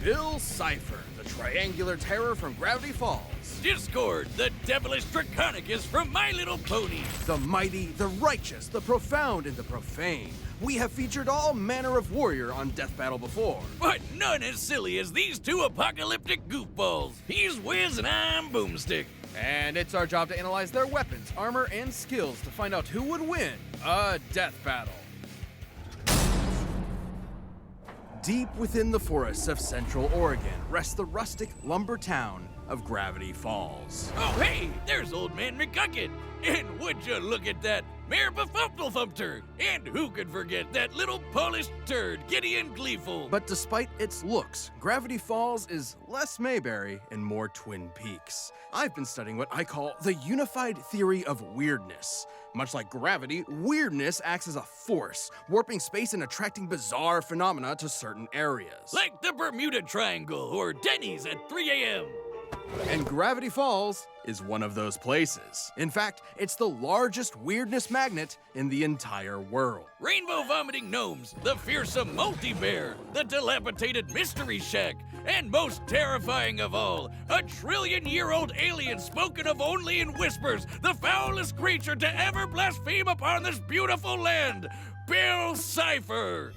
Bill Cipher, the triangular terror from Gravity Falls. Discord, the devilish draconicus from My Little Pony. The mighty, the righteous, the profound, and the profane. We have featured all manner of warrior on Death Battle before. But none as silly as these two apocalyptic goofballs. He's Wiz and I'm Boomstick. And it's our job to analyze their weapons, armor, and skills to find out who would win a death battle. Deep within the forests of Central Oregon rests the rustic lumber town of Gravity Falls. Oh hey, there's Old Man McGucket. And would you look at that Mayor Befumplefumter. And who could forget that little polished turd, Gideon Gleeful. But despite its looks, Gravity Falls is less Mayberry and more Twin Peaks. I've been studying what I call the unified theory of weirdness. Much like gravity, weirdness acts as a force, warping space and attracting bizarre phenomena to certain areas. Like the Bermuda Triangle or Denny's at 3 a.m. And Gravity Falls is one of those places. In fact, it's the largest weirdness magnet in the entire world. Rainbow vomiting gnomes, the fearsome multi-bear, the dilapidated mystery shack, and most terrifying of all, a trillion-year-old alien spoken of only in whispers, the foulest creature to ever blaspheme upon this beautiful land, Bill Cipher.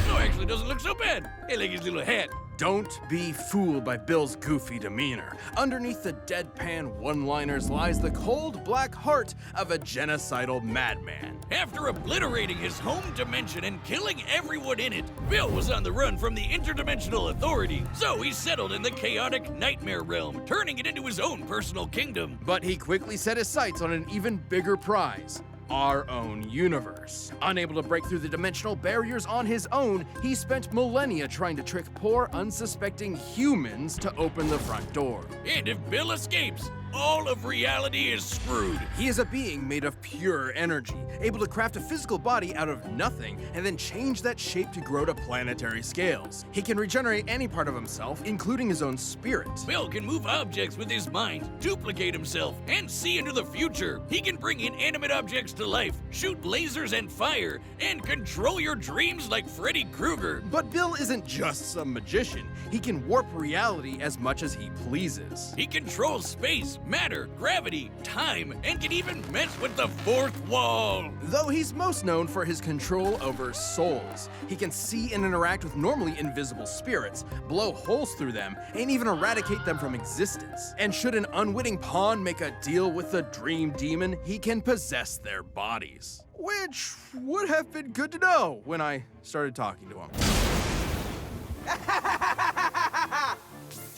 No, actually doesn't look so bad. I like his little hat. Don't be fooled by Bill's goofy demeanor. Underneath the deadpan one-liners lies the cold black heart of a genocidal madman. After obliterating his home dimension and killing everyone in it, Bill was on the run from the interdimensional authority, so he settled in the chaotic nightmare realm, turning it into his own personal kingdom. But he quickly set his sights on an even bigger prize. Our own universe. Unable to break through the dimensional barriers on his own, he spent millennia trying to trick poor, unsuspecting humans to open the front door. And if Bill escapes, all of reality is screwed. He is a being made of pure energy, able to craft a physical body out of nothing and then change that shape to grow to planetary scales. He can regenerate any part of himself, including his own spirit. Bill can move objects with his mind, duplicate himself, and see into the future. He can bring inanimate objects to life, shoot lasers and fire, and control your dreams like Freddy Krueger. But Bill isn't just some magician. He can warp reality as much as he pleases. He controls space, matter, gravity, time, and can even mess with the fourth wall. Though he's most known for his control over souls. He can see and interact with normally invisible spirits, blow holes through them, and even eradicate them from existence. And should an unwitting pawn make a deal with the dream demon, he can possess their bodies. Which would have been good to know when I started talking to him.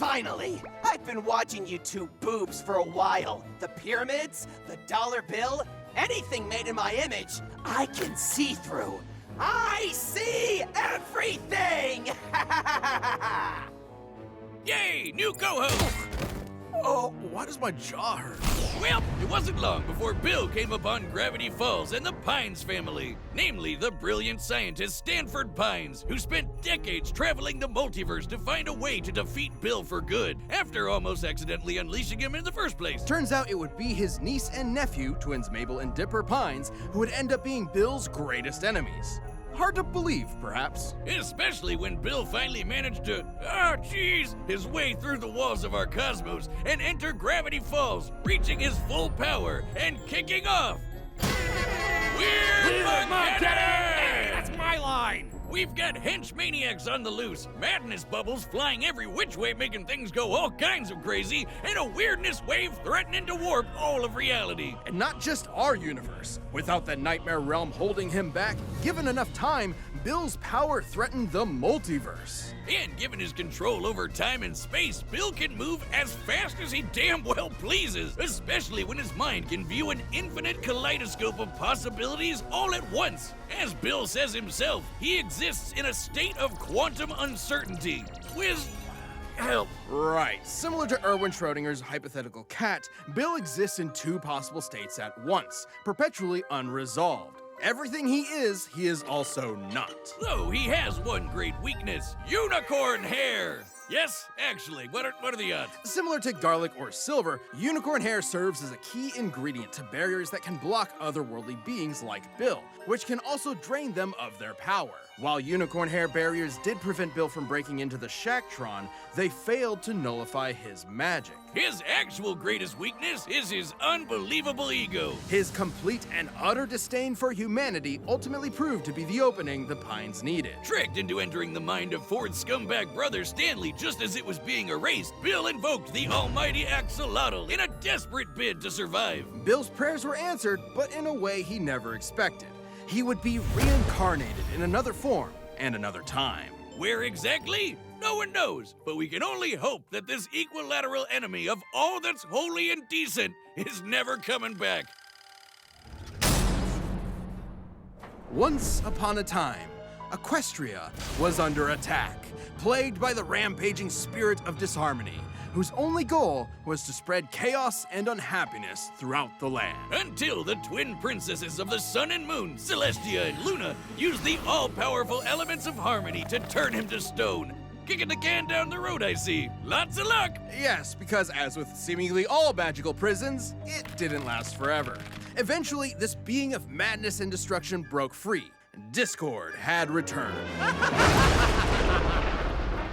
Finally! I've been watching you two boobs for a while. The pyramids, the dollar bill, anything made in my image, I can see through. I see everything! Yay, new co-host! Oh, why does my jaw hurt? Well, it wasn't long before Bill came upon Gravity Falls and the Pines family, namely the brilliant scientist Stanford Pines, who spent decades traveling the multiverse to find a way to defeat Bill for good, after almost accidentally unleashing him in the first place. Turns out it would be his niece and nephew, twins Mabel and Dipper Pines, who would end up being Bill's greatest enemies. Hard to believe, perhaps. Especially when Bill finally managed to, his way through the walls of our cosmos and enter Gravity Falls, reaching his full power and kicking off. Weird Mageddon! Hey, that's my line! We've got hench maniacs on the loose, madness bubbles flying every which way making things go all kinds of crazy, and a weirdness wave threatening to warp all of reality. And not just our universe. Without the nightmare realm holding him back, given enough time, Bill's power threatened the multiverse. And given his control over time and space, Bill can move as fast as he damn well pleases, especially when his mind can view an infinite kaleidoscope of possibilities all at once. As Bill says himself, he exists in a state of quantum uncertainty. With help. Right. Similar to Erwin Schrödinger's hypothetical cat, Bill exists in two possible states at once, perpetually unresolved. Everything he is also not. Though he has one great weakness, unicorn hair. Yes, actually, what are the odds? Similar to garlic or silver, unicorn hair serves as a key ingredient to barriers that can block otherworldly beings like Bill, which can also drain them of their power. While unicorn hair barriers did prevent Bill from breaking into the Shacktron, they failed to nullify his magic. His actual greatest weakness is his unbelievable ego. His complete and utter disdain for humanity ultimately proved to be the opening the Pines needed. Tricked into entering the mind of Ford's scumbag brother Stanley just as it was being erased, Bill invoked the almighty axolotl in a desperate bid to survive. Bill's prayers were answered, but in a way he never expected. He would be reincarnated in another form and another time. Where exactly? No one knows, but we can only hope that this equilateral enemy of all that's holy and decent is never coming back. Once upon a time, Equestria was under attack, plagued by the rampaging spirit of disharmony, whose only goal was to spread chaos and unhappiness throughout the land. Until the twin princesses of the sun and moon, Celestia and Luna, used the all-powerful elements of harmony to turn him to stone. Kicking the can down the road, I see. Lots of luck! Yes, because as with seemingly all magical prisons, it didn't last forever. Eventually, this being of madness and destruction broke free. Discord had returned.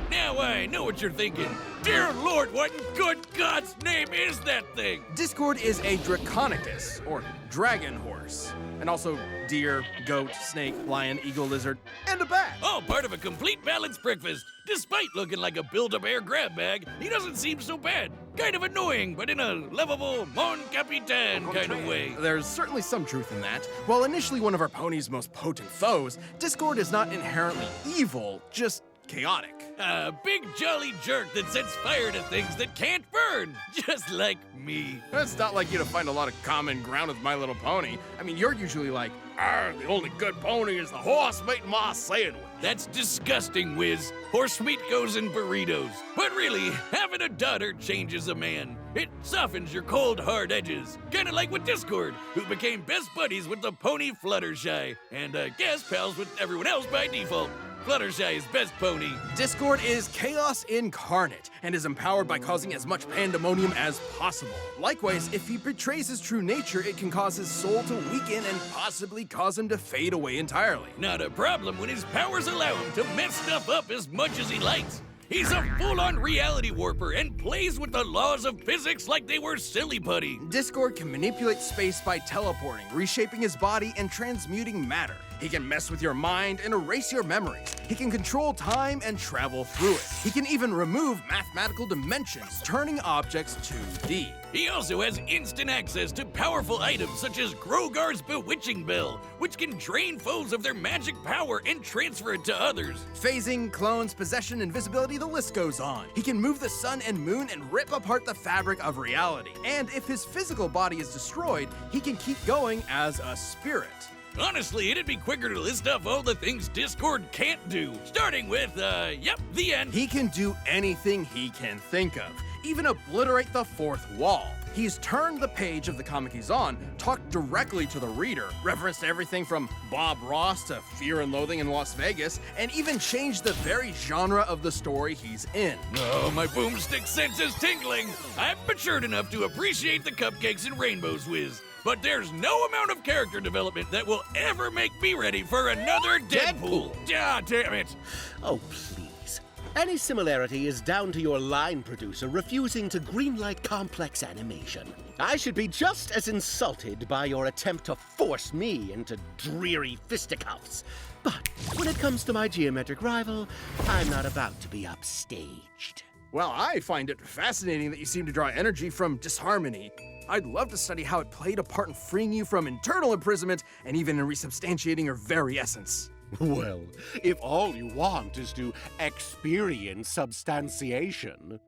Now I know what you're thinking. Dear Lord, what in good God's name is that thing? Discord is a Draconicus, or dragon horse, and also deer, goat, snake, lion, eagle, lizard, and a bat. All part of a complete balanced breakfast. Despite looking like a Build-A-Bear grab bag, he doesn't seem so bad. Kind of annoying, but in a lovable Mon Capitan kind of way. There's certainly some truth in that. While initially one of our pony's most potent foes, Discord is not inherently evil, just chaotic. A big jolly jerk that sets fire to things that can't burn, just like me. It's not like you to find a lot of common ground with My Little Pony. I mean, you're usually like, the only good pony is the horse meat ma sandwich. That's disgusting, Wiz. Horse meat goes in burritos. But really, having a daughter changes a man. It softens your cold, hard edges. Kinda like with Discord, who became best buddies with the pony Fluttershy, and guest pals with everyone else by default. Fluttershy's best pony. Discord is chaos incarnate and is empowered by causing as much pandemonium as possible. Likewise, if he betrays his true nature, it can cause his soul to weaken and possibly cause him to fade away entirely. Not a problem when his powers allow him to mess stuff up as much as he likes. He's a full-on reality warper and plays with the laws of physics like they were silly putty. Discord can manipulate space by teleporting, reshaping his body, and transmuting matter. He can mess with your mind and erase your memories. He can control time and travel through it. He can even remove mathematical dimensions, turning objects 2D. He also has instant access to powerful items such as Grogar's Bewitching Bell, which can drain foes of their magic power and transfer it to others. Phasing, clones, possession, invisibility, the list goes on. He can move the sun and moon and rip apart the fabric of reality. And if his physical body is destroyed, he can keep going as a spirit. Honestly, it'd be quicker to list off all the things Discord can't do. Starting with, the end. He can do anything he can think of, even obliterate the fourth wall. He's turned the page of the comic he's on, talked directly to the reader, referenced everything from Bob Ross to Fear and Loathing in Las Vegas, and even changed the very genre of the story he's in. Oh, my boomstick sense is tingling. I've matured enough to appreciate the cupcakes and rainbows, Wiz. But there's no amount of character development that will ever make me ready for another Deadpool. Ah, damn it. Oh, please. Any similarity is down to your line producer refusing to greenlight complex animation. I should be just as insulted by your attempt to force me into dreary fisticuffs. But when it comes to my geometric rival, I'm not about to be upstaged. Well, I find it fascinating that you seem to draw energy from disharmony. I'd love to study how it played a part in freeing you from internal imprisonment and even in resubstantiating your very essence. Well, if all you want is to experience substantiation.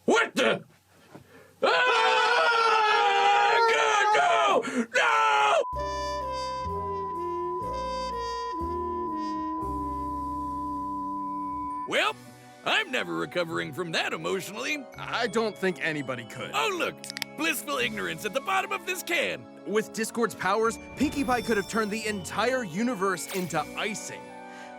What the? Ah! God, no! No! Well, I'm never recovering from that emotionally. I don't think anybody could. Oh, look! Blissful ignorance at the bottom of this can. With Discord's powers, Pinkie Pie could have turned the entire universe into icing.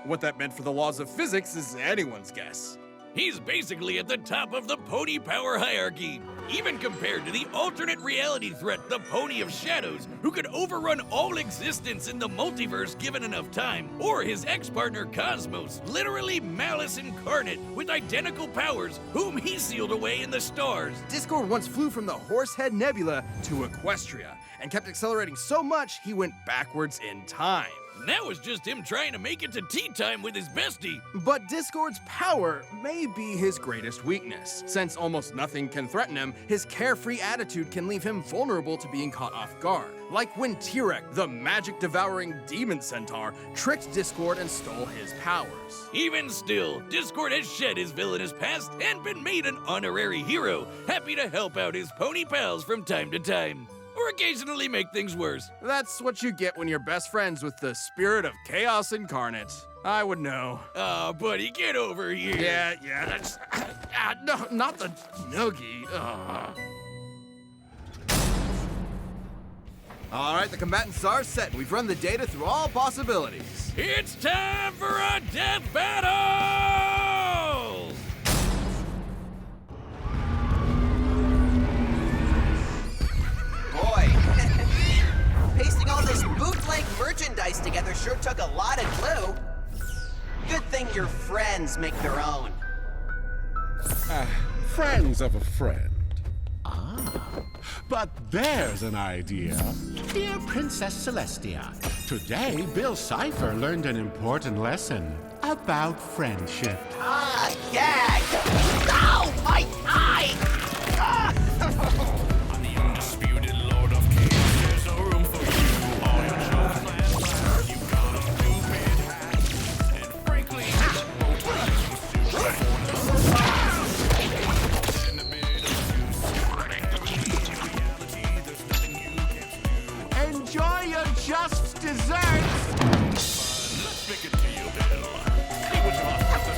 What that meant for the laws of physics is anyone's guess. He's basically at the top of the pony power hierarchy, even compared to the alternate reality threat, the Pony of Shadows, who could overrun all existence in the multiverse given enough time, or his ex-partner Cosmos, literally malice incarnate, with identical powers, whom he sealed away in the stars. Discord once flew from the Horsehead Nebula to Equestria, and kept accelerating so much he went backwards in time. That was just him trying to make it to tea time with his bestie. But Discord's power may be his greatest weakness. Since almost nothing can threaten him, his carefree attitude can leave him vulnerable to being caught off guard. Like when Tirek, the magic-devouring demon centaur, tricked Discord and stole his powers. Even still, Discord has shed his villainous past and been made an honorary hero, happy to help out his pony pals from time to time. Or occasionally make things worse. That's what you get when you're best friends with the spirit of chaos incarnate. I would know. Oh, buddy, get over here. Yeah, that's... no, not the noogie. All right, the combatants are set, and we've run the data through all possibilities. It's time for a death battle! Boy, pasting all this bootleg merchandise together sure took a lot of glue. Good thing your friends make their own. Friends of a friend. But there's an idea. Dear Princess Celestia, today Bill Cipher learned an important lesson about friendship. Gag! Ow! My eye! I'm the undisputed Lord of Kings. There's no room for you on your chosen land. You got a stupid hat, and frankly, both ways from and a bit of juice. Reality, there's nothing you can't do. Enjoy your just desserts! Let's stick it to you, Bill. See what you're off to.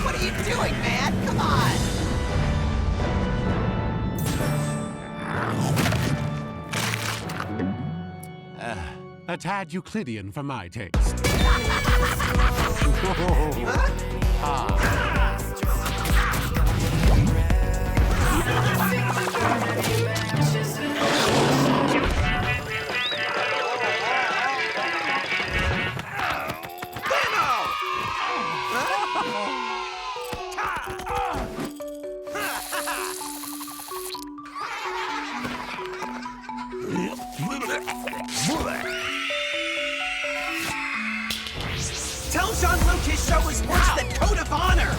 What are you doing, man? Come on! A tad Euclidean for my taste. Tell Jean-Luc his show is worse than Code of Honor!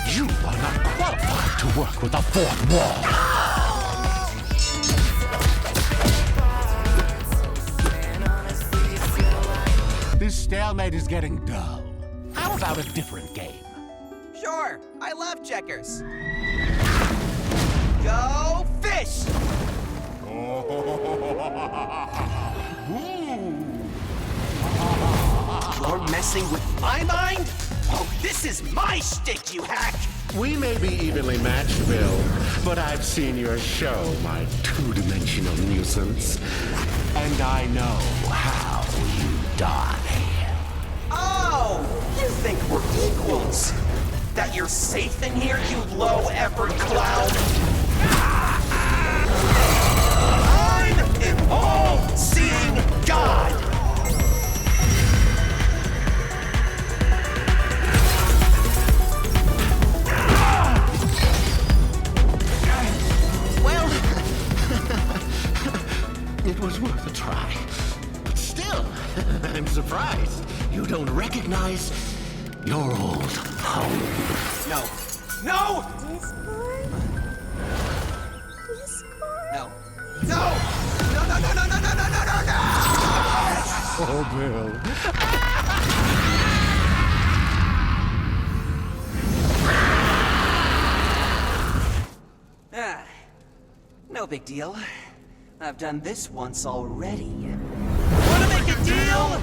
You are not qualified to work with the fourth wall. This stalemate is getting dull. How about a different game? Sure, I love checkers. Go fish! You're messing with my mind? Oh, this is my shtick, you hack! We may be evenly matched, Bill, but I've seen your show, my two-dimensional nuisance. And I know how you die. Oh, you think we're equals? That you're safe in here, you low-effort clown? I'm an all-seeing God! Well, it was worth a try. But still, I'm surprised you don't recognize your old home. No. No! No. No! No, no, no, no, no, no, no, no, no, no! Oh, Bill. No big deal. I've done this once already. Wanna make a deal?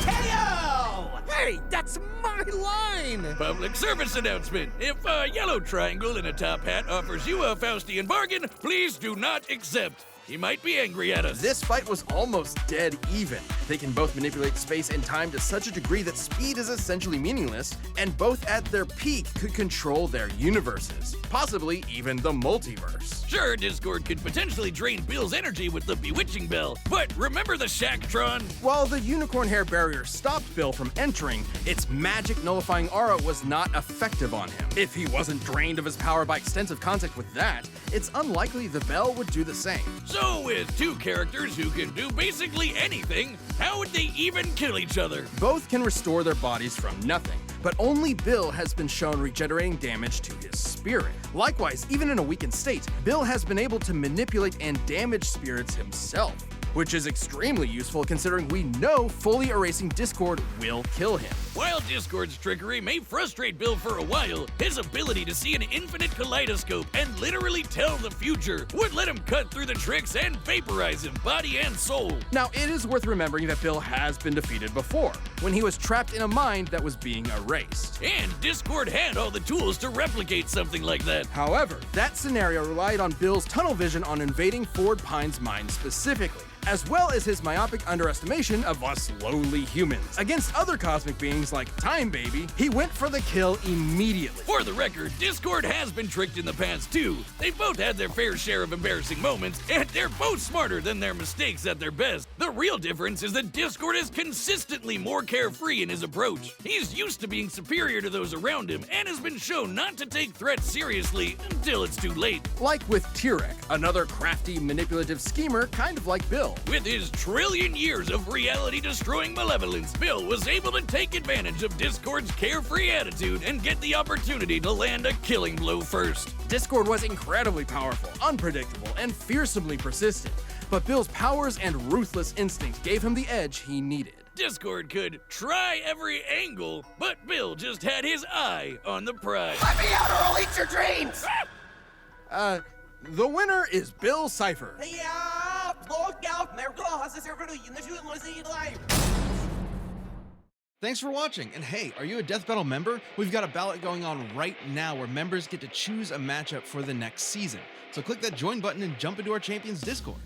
KO! Hey, that's my line! Public service announcement. If a yellow triangle in a top hat offers you a Faustian bargain, please do not accept. He might be angry at us. This fight was almost dead even. They can both manipulate space and time to such a degree that speed is essentially meaningless, and both at their peak could control their universes, possibly even the multiverse. Sure, Discord could potentially drain Bill's energy with the bewitching bell, but remember the Shacktron? While the unicorn hair barrier stopped Bill from entering, its magic nullifying aura was not effective on him. If he wasn't drained of his power by extensive contact with that, it's unlikely the bell would do the same. So with two characters who can do basically anything, how would they even kill each other? Both can restore their bodies from nothing, but only Bill has been shown regenerating damage to his spirit. Likewise, even in a weakened state, Bill has been able to manipulate and damage spirits himself, which is extremely useful considering we know fully erasing Discord will kill him. While Discord's trickery may frustrate Bill for a while, his ability to see an infinite kaleidoscope and literally tell the future would let him cut through the tricks and vaporize him, body and soul. Now, it is worth remembering that Bill has been defeated before, when he was trapped in a mind that was being erased. And Discord had all the tools to replicate something like that. However, that scenario relied on Bill's tunnel vision on invading Ford Pine's mind specifically, as well as his myopic underestimation of us lowly humans. Against other cosmic beings like Time Baby, he went for the kill immediately. For the record, Discord has been tricked in the past too. They've both had their fair share of embarrassing moments, and they're both smarter than their mistakes at their best. The real difference is that Discord is consistently more carefree in his approach. He's used to being superior to those around him, and has been shown not to take threats seriously until it's too late. Like with Tirek, another crafty, manipulative schemer kind of like Bill. With his trillion years of reality-destroying malevolence, Bill was able to take advantage of Discord's carefree attitude and get the opportunity to land a killing blow first. Discord was incredibly powerful, unpredictable, and fearsomely persistent, but Bill's powers and ruthless instinct gave him the edge he needed. Discord could try every angle, but Bill just had his eye on the prize. Let me out or I'll eat your dreams! The winner is Bill Cipher. Thanks for watching, and hey, are you a Death Battle member? We've got a ballot going on right now where members get to choose a matchup for the next season. So click that join button and jump into our Champions Discord.